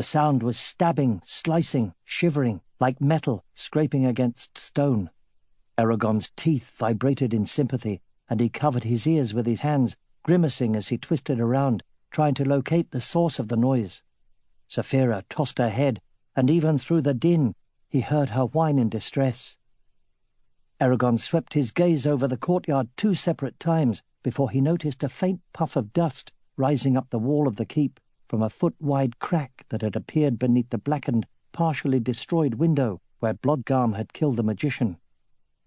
The sound was stabbing, slicing, shivering, like metal scraping against stone. Eragon's teeth vibrated in sympathy, and he covered his ears with his hands, grimacing as he twisted around, trying to locate the source of the noise. Saphira tossed her head, and even through the din he heard her whine in distress. Eragon swept his gaze over the courtyard 2 separate times before he noticed a faint puff of dust rising up the wall of the keep from a foot-wide crack that had appeared beneath the blackened, partially destroyed window where Blodgarm had killed the magician.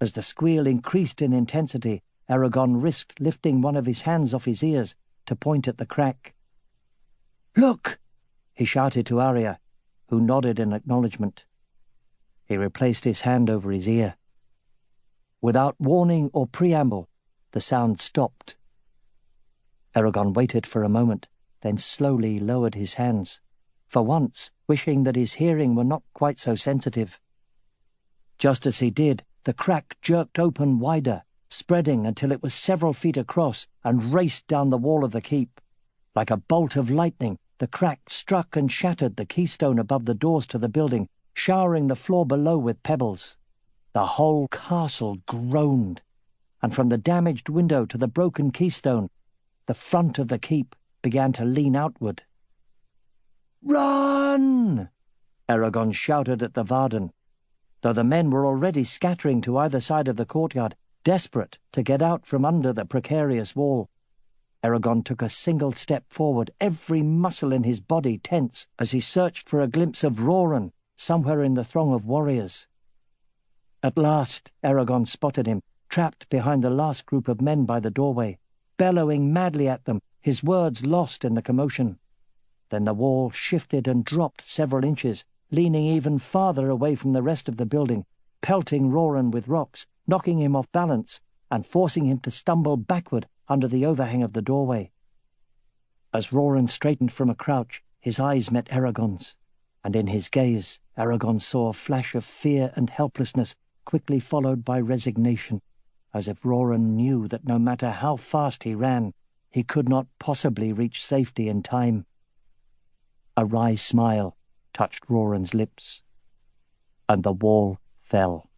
As the squeal increased in intensity, Eragon risked lifting one of his hands off his ears to point at the crack. "Look!" he shouted to Arya, who nodded in acknowledgement. He replaced his hand over his ear. Without warning or preamble, the sound stopped. Eragon waited for a moment, then slowly lowered his hands, for once wishing that his hearing were not quite so sensitive. Just as he did, the crack jerked open wider, spreading until it was several feet across and raced down the wall of the keep. Like a bolt of lightning, the crack struck and shattered the keystone above the doors to the building, showering the floor below with pebbles. The whole castle groaned, and from the damaged window to the broken keystone, the front of the keep began to lean outward. "Run!" Eragon shouted at the Varden, though the men were already scattering to either side of the courtyard, desperate to get out from under the precarious wall. Eragon took a single step forward, every muscle in his body tense as he searched for a glimpse of Roran somewhere in the throng of warriors. At last Eragon spotted him, trapped behind the last group of men by the doorway, bellowing madly at them, his words lost in the commotion. Then the wall shifted and dropped several inches, leaning even farther away from the rest of the building, pelting Roran with rocks, knocking him off balance, and forcing him to stumble backward under the overhang of the doorway. As Roran straightened from a crouch, his eyes met Eragon's, and in his gaze Eragon saw a flash of fear and helplessness, quickly followed by resignation, as if Roran knew that no matter how fast he ran, he could not possibly reach safety in time. A wry smile touched Roran's lips, and the wall fell.